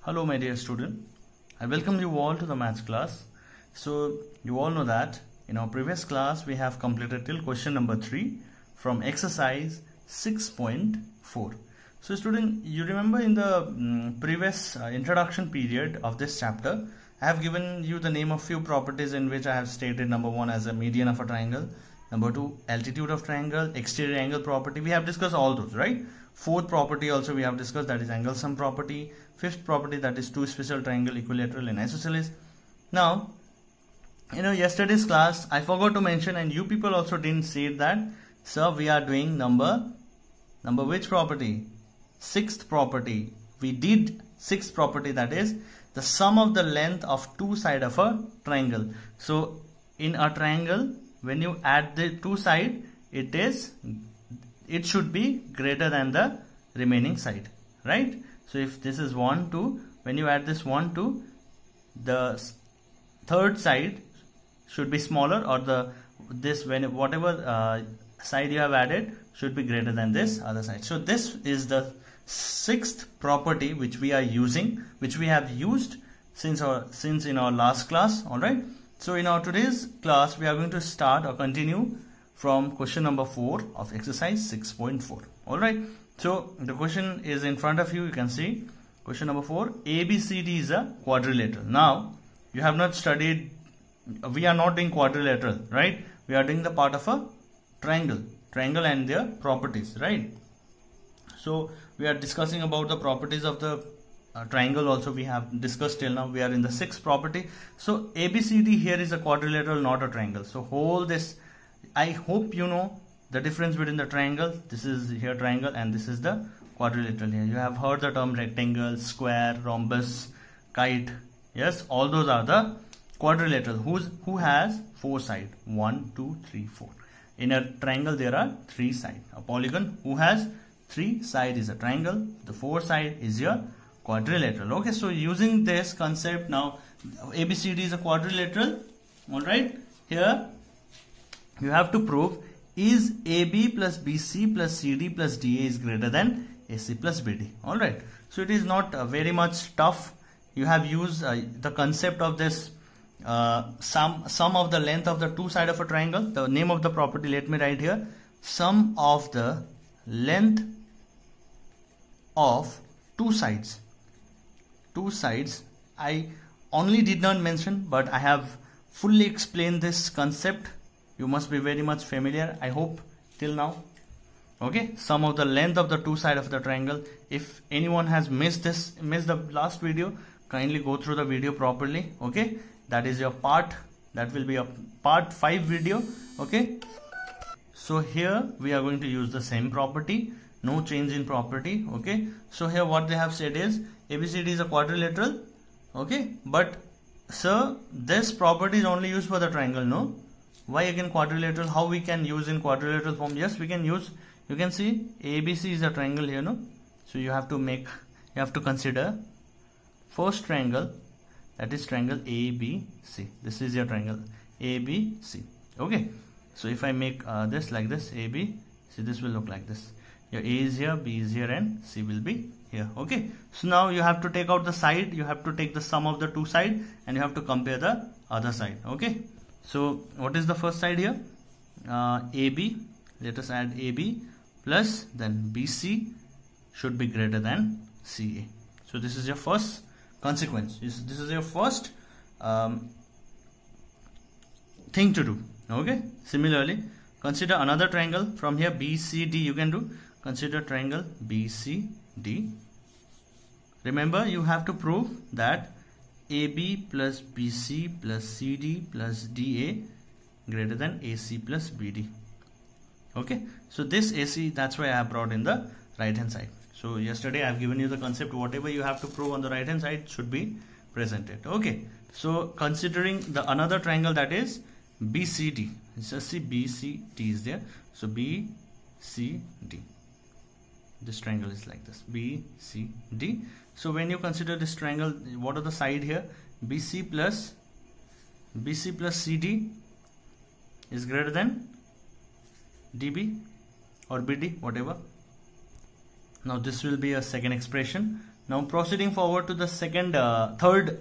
Hello my dear student, I welcome you all to the maths class. So you all know that in our previous class we have completed till question number 3 from exercise 6.4. So student, you remember in the previous introduction period of this chapter, I have given you the name of few properties in which I have stated number 1 as a median of a triangle, number 2 altitude of triangle, exterior angle property. We have discussed all those, right? Fourth property also we have discussed, that is angle sum property. Fifth property, that is two special triangle equilateral and isosceles. Now yesterday's class I forgot to mention, and you people also didn't see it, that sir we are doing number which property? Sixth property. We did sixth property, that is the sum of the length of two sides of a triangle. So in a triangle, when you add the two sides, it should be greater than the remaining side, right? So if this is 1 2, when you add this 1 2, the third side should be smaller, or whatever side you have added should be greater than this other side. So this is the sixth property which we are using, which we have used since in our last class. All right, so in our today's class we are going to start or continue from question number 4 of exercise 6.4. all right, so the question is in front of you. You can see question number 4, ABCD is a quadrilateral. Now you have not studied, we are not doing quadrilateral, right? We are doing the part of a triangle and their properties, right? So we are discussing about the properties of the triangle also. We have discussed till now. We are in the sixth property. So ABCD here is a quadrilateral, not a triangle. So whole this, I hope you know the difference between the triangle. This is here triangle and this is the quadrilateral here. You have heard the term rectangle, square, rhombus, kite. Yes, all those are the quadrilateral who has four sides, 1 2 3 4. In a triangle there are three sides. A polygon who has three sides is a triangle. The four side is your quadrilateral. Okay, so using this concept now, ABCD is a quadrilateral. All right, here you have to prove is AB plus BC plus CD plus DA is greater than AC plus BD. all right, so it is not very much tough. You have used the concept of this sum of the length of the two sides of a triangle. The name of the property, let me write here, sum of the length of two sides. I only did not mention, but I have fully explained this concept. You must be very much familiar, I hope, till now. Okay, sum of the length of the two sides of the triangle. If anyone has missed the last video, kindly go through the video properly. Okay, that is your part, that will be a part 5 video. Okay, so here we are going to use the same property, no change in property. Okay, so here what they have said is ABCD is a quadrilateral. Okay, but sir, this property is only used for the triangle. No, why again quadrilateral? How we can use in quadrilateral form? Yes, we can use. You can see ABC is a triangle here, no? So you have to consider first triangle, that is triangle ABC. This is your triangle ABC. Okay, so if I make this like this, AB, see, this will look like this. Your A is here, B is here, and C will be here. Okay, so now you have to take out the side, you have to take the sum of the two sides, and you have to compare the other side. Okay, so what is the first side here? AB, let us add AB plus then BC should be greater than CA. So this is your first consequence. This is your first thing to do. Okay, similarly consider another triangle from here, BCD. You can do, consider triangle BCD. Remember, you have to prove that AB plus BC plus CD plus DA greater than AC plus BD. Okay, so this AC, that's why I have brought in the right hand side. So yesterday I have given you the concept, whatever you have to prove on the right hand side should be presented. Okay, so considering the another triangle, that is BCD. Just see BCD is there. So BCD, this triangle is like this, BCD. So when you consider this triangle, what are the side here? BC plus CD is greater than DB or BD, whatever. Now this will be a second expression. Now proceeding forward to the third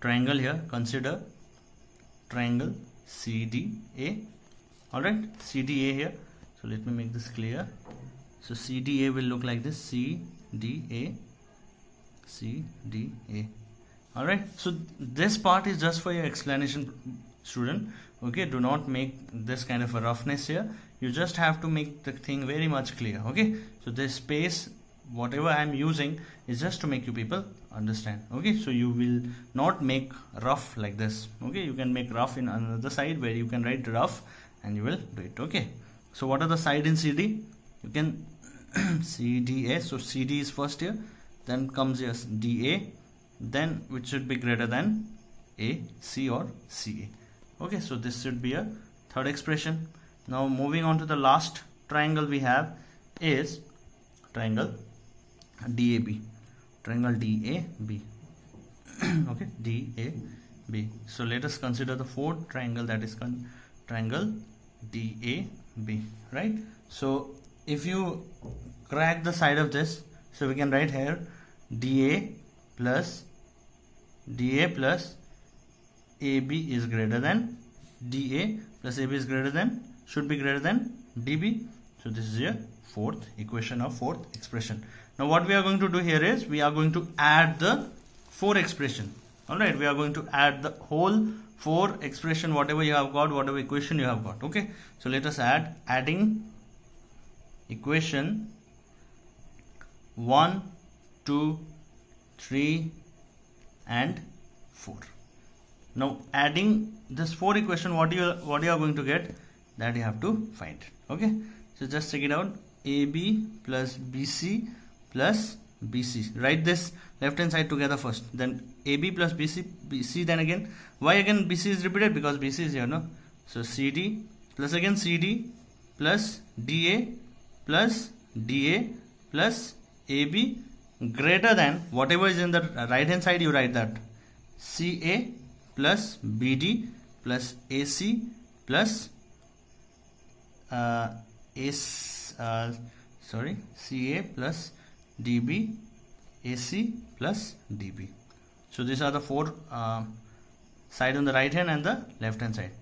triangle here. Consider triangle CDA. Alright, CDA here. So let me make this clear. So CDA will look like this. CDA. Alright, so this part is just for your explanation, student. Okay, do not make this kind of a roughness here. You just have to make the thing very much clear. Okay, so this space, whatever I am using, is just to make you people understand. Okay, so you will not make rough like this. Okay, you can make rough in another side where you can write rough and you will do it. Okay, so what are the side in CD? You can CDA. So CD is first here, then comes your DA, then which should be greater than AC or CA. Okay, so this should be a third expression. Now moving on to the last triangle we have is triangle DAB. Triangle DAB. Okay, DAB. So let us consider the fourth triangle, that is triangle DAB, right? So if you crack the side of this, so we can write here DA plus AB is greater than DA plus AB is greater than, should be greater than DB. So this is your fourth equation or fourth expression. Now what we are going to do here is we are going to add the four expression. Alright, we are going to add the whole four expression, whatever you have got, whatever equation you have got. Okay, so let us adding equation 1, 2, 3 and 4. Now adding this four equation, what you are going to get, that you have to find. Okay, so just check it out. AB plus BC plus BC. Write this left hand side together first, then AB plus BC, then again, why again BC is repeated? Because BC is here, no? So CD plus again CD plus DA plus DA plus AB greater than, whatever is in the right hand side, you write that CA plus BD plus AC plus CA plus DB, AC plus DB. So these are the four side on the right hand and the left hand side.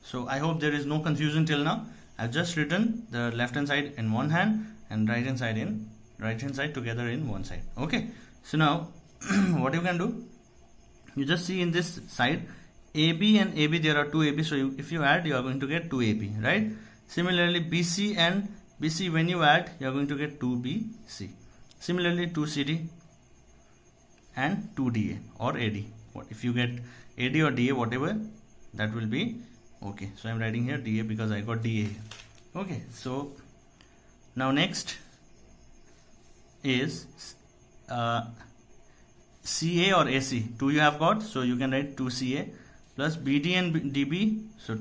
So I hope there is no confusion till now. I've just written the left hand side in one hand and right hand side together in one side. Okay, so now what you can do, you just see in this side AB and AB, there are two AB, so if you add, you are going to get 2AB, right? Similarly BC and BC, when you add, you are going to get 2BC. Similarly 2CD and 2DA or AD. What if you get AD or DA, whatever, that will be okay. So I am writing here DA because I got DA. Okay, so now next is CA or AC. 2 you have got, so you can write 2CA plus BD and DB, so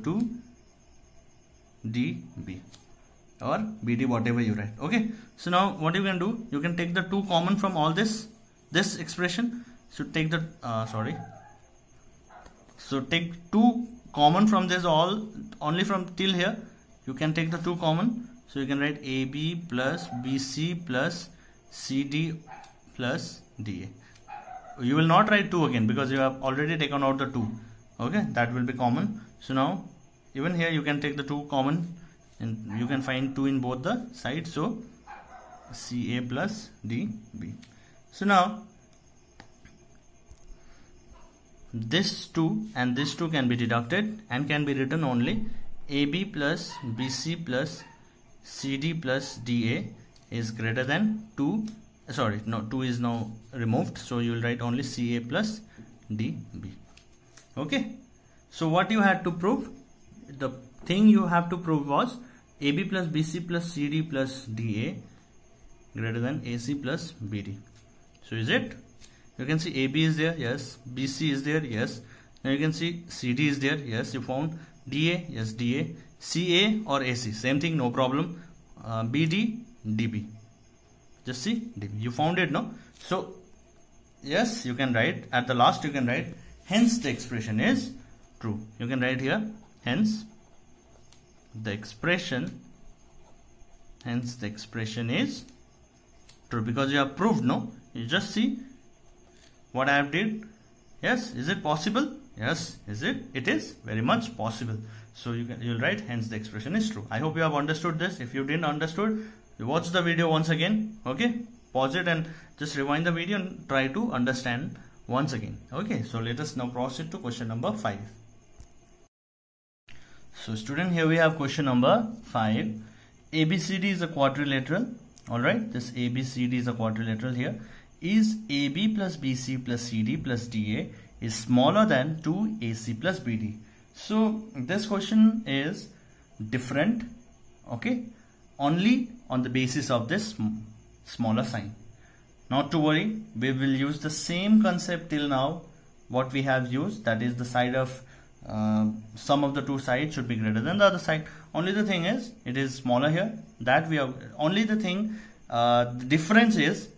2DB or BD, whatever you write. Okay, so now what you can do, you can take the 2 common from all this expression. So take the so take 2 common from this, all only from till here. You can take the 2 common, so you can write AB plus BC plus CD plus DA. You will not write 2 again because you have already taken out the 2. Okay, that will be common. So now even here you can take the 2 common and you can find 2 in both the sides. So CA plus DB. So now this 2 and this 2 can be deducted and can be written only AB plus BC plus CD plus DA is greater than 2. Sorry, no, 2 is now removed, so you will write only CA plus DB. Okay, so what you had to prove, the thing you have to prove was AB plus BC plus CD plus DA greater than AC plus BD. So is it? You can see AB is there, yes. BC is there, yes. Now you can see CD is there, yes. You found DA, yes, DA. CA or AC, same thing, no problem. BD, DB. Just see, DB. You found it, no? So yes, you can write at the last, you can write hence the expression is true. You can write here hence the expression is True, because you have proved, no? You just see what I have did. Yes, is it possible? Yes, is it? It is very much possible. So you'll write, hence the expression is true. I hope you have understood this. If you didn't understood, you watch the video once again. Okay, pause it and just rewind the video and try to understand once again. Okay, so let us now proceed to question number 5. So student, here we have question number 5. ABCD is a quadrilateral. Alright, this ABCD is a quadrilateral here. Is AB plus BC plus CD plus DA is smaller than 2AC plus BD. So this question is different, okay, only on the basis of this smaller sign. Not to worry, we will use the same concept till now what we have used, that is the side of sum of the two sides should be greater than the other side. Only the thing is it is smaller here, that we have only the thing, the difference is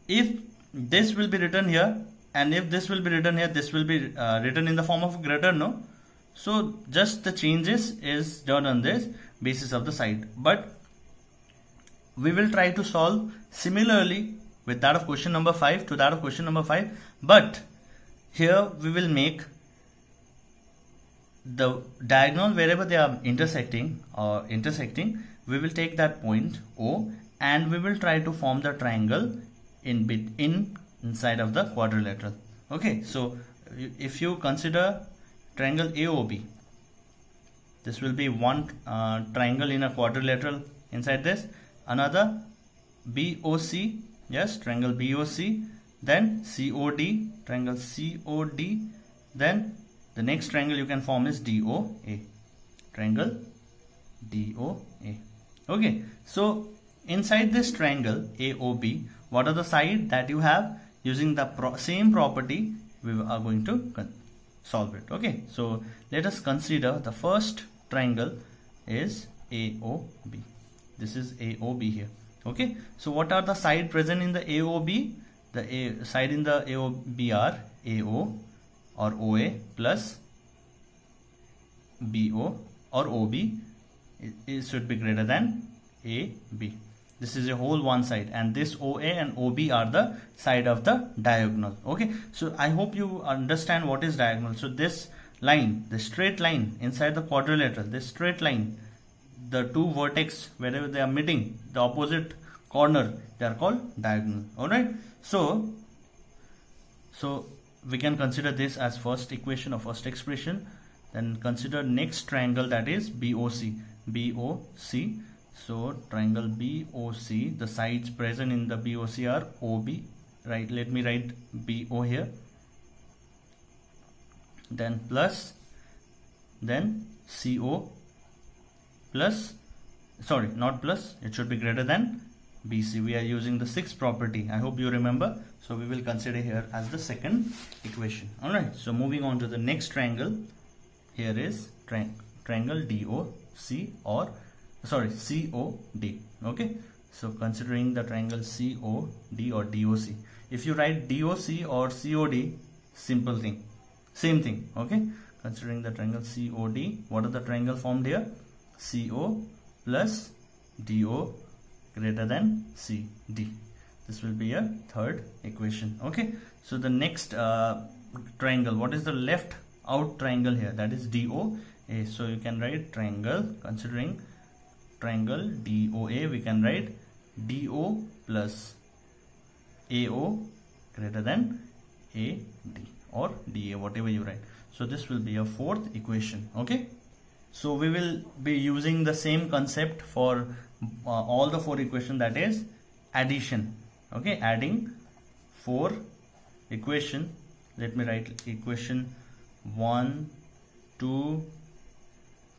if this will be written here and if this will be written here, this will be written in the form of greater, no? So just the changes is done on this basis of the side, but we will try to solve similarly with that of question number 5 to that of question number 5, but here we will make the diagonal wherever they are intersecting, we will take that point O and we will try to form the triangle inside of the quadrilateral. Okay, so if you consider triangle AOB, this will be one triangle in a quadrilateral inside this, another BOC, yes, triangle BOC, then COD, triangle COD, then the next triangle you can form is DOA, triangle DOA. Okay, so inside this triangle AOB, what are the sides that you have? Using the same property, we are going to solve it. Okay, so let us consider the first triangle is AOB. This is AOB here. Okay, so what are the sides present in the AOB? The side in the AOB are AO or OA plus BO or OB. It should be greater than AB. This is a whole one side, and this OA and OB are the side of the diagonal. Okay, so I hope you understand what is diagonal. So this line, the straight line inside the quadrilateral, this straight line, the two vertex wherever they are meeting, the opposite corner, they are called diagonal. Alright, so we can consider this as first equation or first expression. Then consider next triangle, that is BOC. So triangle BOC, the sides present in the BOC are OB, right? Let me write BO here, then plus, then CO plus, sorry, not plus, it should be greater than BC. We are using the sixth property, I hope you remember. So we will consider here as the second equation. Alright, so moving on to the next triangle, here is triangle DOC or sorry, COD. Okay, so considering the triangle COD or DOC, if you write DOC or COD, simple thing, same thing. Okay, considering the triangle COD, what are the triangle formed here? CO plus DO greater than CD. This will be a third equation. Okay, so the next triangle, what is the left out triangle here? That is DOA. So you can write triangle, considering triangle DOA, we can write DO plus AO greater than AD or DA, whatever you write. So this will be a fourth equation. Okay, so we will be using the same concept for all the four equations, that is addition. Okay, adding four equation. Let me write equation 1, 2,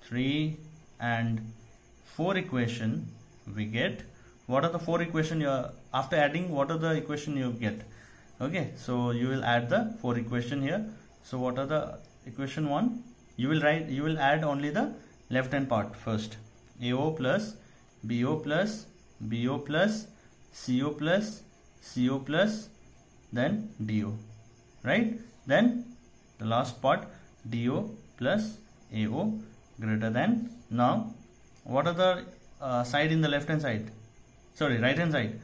3 and 4 equation. We get, what are the four equation after adding, what are the equation you get? Okay, so you will add the four equation here. So what are the equation 1? You will add only the left hand part first. AO plus BO plus BO plus CO plus CO plus then DO, right? Then the last part DO plus AO greater than, now what are the side in the left hand side, sorry, right hand side?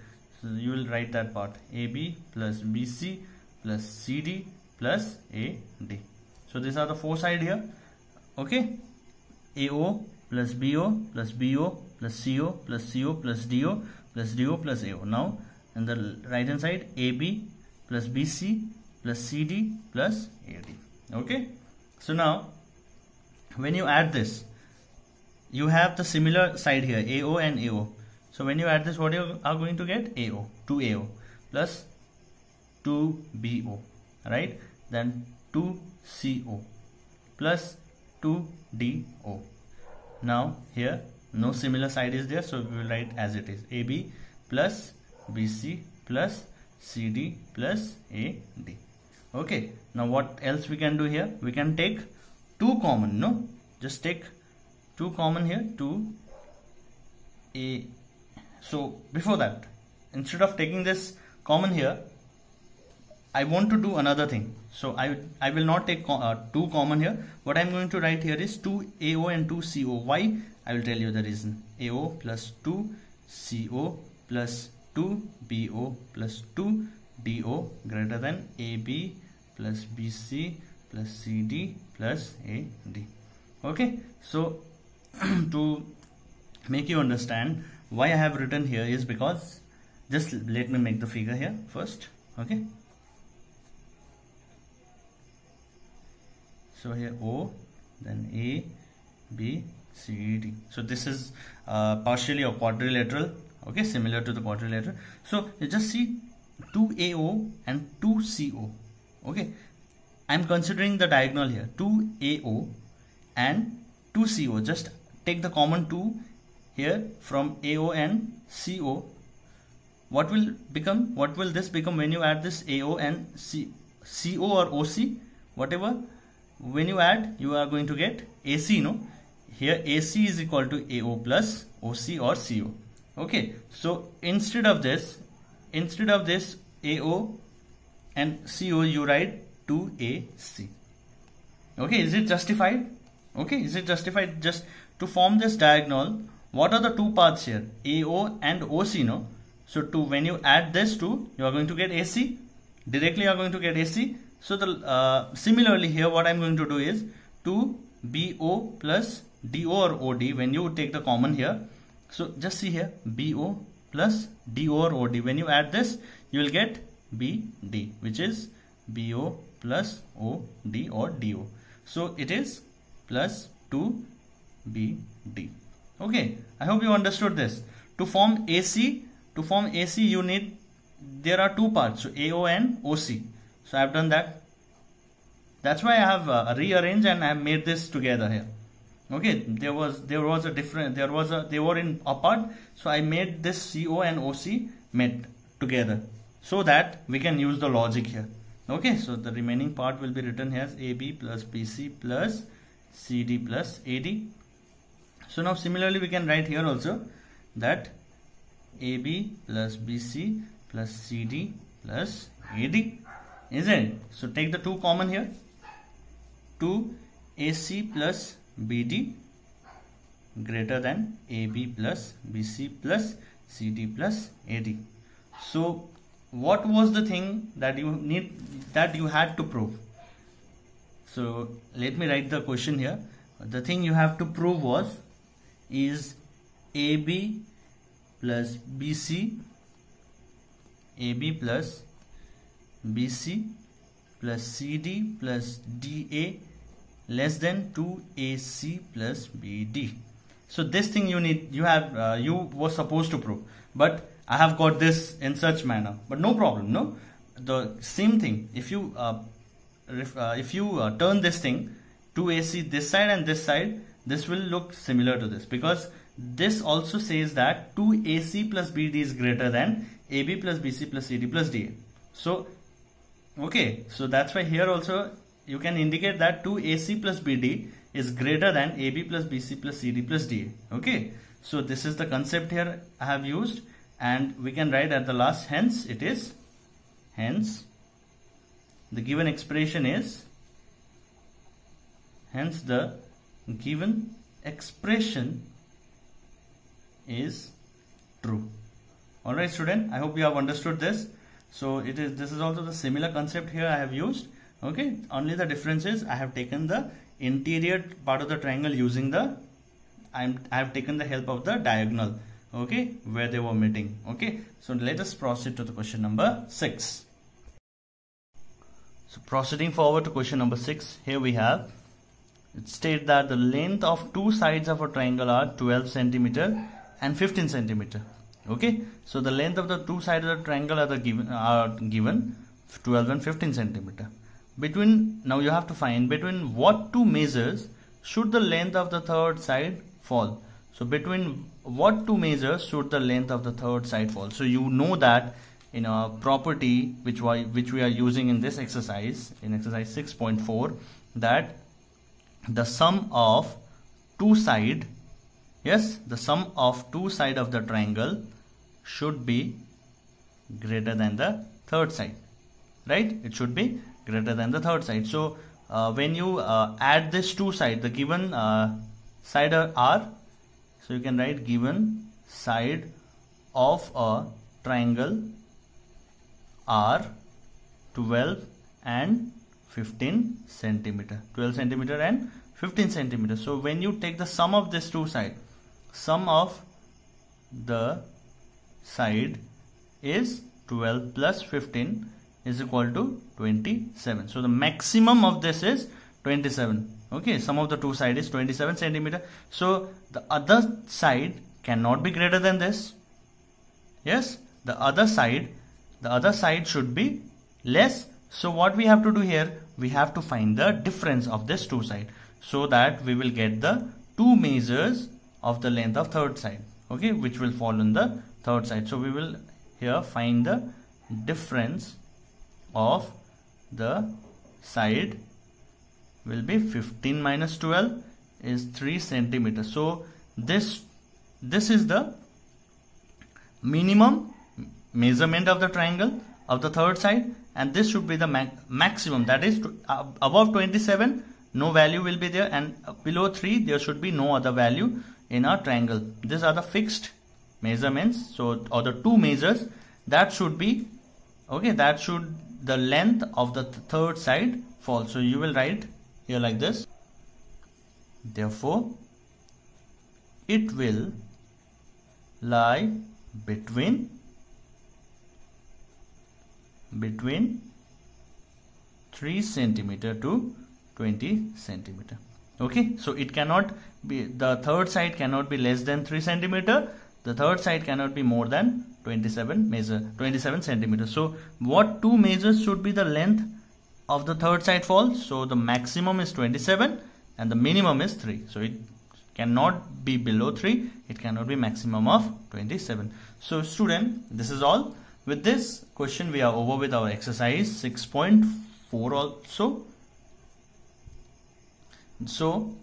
So you will write that part, AB plus BC plus CD plus AD. So these are the four sides here. Okay, AO plus BO plus BO plus CO plus CO plus DO plus DO plus AO. Now on the right hand side, AB plus BC plus CD plus AD. Okay, so now when you add this, you have the similar side here, AO and AO. So when you add this, what you are going to get? AO, 2AO plus 2BO, right? Then 2CO plus 2DO. Now here no similar side is there, so we will write as it is, AB plus BC plus CD plus AD. Okay, now what else we can do here? We can take 2 common, no? Just take 2 common here, 2A. So before that, instead of taking this common here, I want to do another thing. So I will not take 2 common here. What I am going to write here is 2AO and 2CO. Why? I will tell you the reason. AO plus 2CO plus 2BO plus 2DO greater than AB plus BC plus CD plus AD. Okay, so to make you understand why I have written here is because, just let me make the figure here first. Okay, so here O, then A, B, C, D. So this is partially a quadrilateral. Okay, similar to the quadrilateral. So you just see 2AO and 2CO. Okay, I'm considering the diagonal here, 2AO and 2CO. Just take the common 2 here from AO and CO. What will become? What will this become when you add this AO and CO or OC? Whatever, when you add, you are going to get AC, no? Here AC is equal to AO plus OC or CO. Okay, so instead of this AO and CO, you write 2AC. Okay, is it justified? Okay, is it justified? Just to form this diagonal, what are the two paths here? AO and OC, no? So when you add this two, you are going to get AC. Directly you are going to get AC. So the similarly here, what I am going to do is 2BO plus DO or OD when you take the common here. So just see here, BO plus DO or OD. When you add this, you will get BD, which is BO plus OD or DO. So it is plus 2BD. Okay, I hope you understood this. To form AC, you need, there are two parts, so AO and OC. So I have done that. That's why I have rearranged and I have made this together here. Okay, they were in apart, so I made this CO and OC met together so that we can use the logic here. Okay, so the remaining part will be written here as AB plus BC plus CD plus AD. So now similarly we can write here also that AB plus BC plus CD plus AD, isn't it? So take the 2 common here, 2AC plus BD greater than AB plus BC plus CD plus AD. So what was the thing that you had to prove? So let me write the question here. The thing you have to prove is AB plus BC, AB plus BC plus CD plus DA less than 2AC plus BD. So this thing you were supposed to prove, but I have got this in such manner. But no problem, no. The same thing. If you turn this thing 2AC this side and this side, this will look similar to this, because this also says that 2AC plus BD is greater than AB plus BC plus CD plus DA. So okay, so that's why here also you can indicate that 2AC plus BD is greater than AB plus BC plus CD plus DA. Okay, so this is the concept here I have used, and we can write at the last, hence the given expression is, hence the given expression is true. Alright student, I hope you have understood this. So this is also the similar concept here I have used. Okay, only the difference is I have taken the interior part of the triangle using the I have taken the help of the diagonal, okay, where they were meeting. Okay, so let us proceed to the question number 6. So proceeding forward to question number 6, here we have, it states that the length of two sides of a triangle are 12 centimeter and 15 centimeter. Okay, so the length of the two sides of the triangle are given 12 and 15 centimeter. Now you have to find between what two measures should the length of the third side fall. So between what two measures should the length of the third side fall. So you know that in a property which we are using in this exercise, in exercise 6.4, that the sum of two side, yes, the sum of two side of the triangle should be greater than the third side, right? It should be greater than the third side. So when you add this two side, the given side are, so you can write given side of a triangle are 12 and 15 centimeter, 12 centimeter and 15 centimeter. So when you take the sum of this two side, sum of the side is 12 plus 15 is equal to 27. So the maximum of this is 27. Okay, sum of the two side is 27 centimeter. So the other side cannot be greater than this. Yes, the other side should be less. So what we have to do here, we have to find the difference of this two side, so that we will get the two measures of the length of third side, okay, which will fall on the third side. So we will here find the difference of the side will be 15 minus 12 is 3 centimeter. So this is the minimum measurement of the triangle of the third side, and this should be the maximum, that is above 27 no value will be there, and below 3 there should be no other value in our triangle. These are the fixed measurements, so or the two measures that should be, okay, that should the length of the third side fall. So you will write here like this, therefore it will lie between 3 centimeter to 20 centimeter. Okay, so it cannot be, the third side cannot be less than 3 centimeter, the third side cannot be more than 27 centimeter. So what two measures should be the length of the third side fall? So the maximum is 27 and the minimum is 3. So it cannot be below 3, it cannot be maximum of 27. So student, this is all. With this question we are over with our exercise 6.4 also. So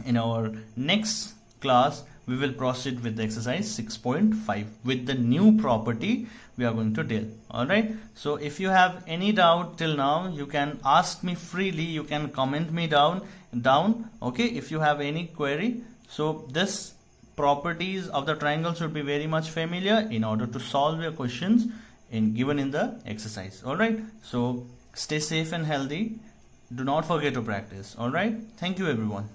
in our next class we will proceed with the exercise 6.5 with the new property we are going to deal. Alright, so if you have any doubt till now, you can ask me freely, you can comment me down, okay, if you have any query. So this properties of the triangle should be very much familiar in order to solve your questions given in the exercise. Alright, so stay safe and healthy, do not forget to practice. Alright, thank you everyone.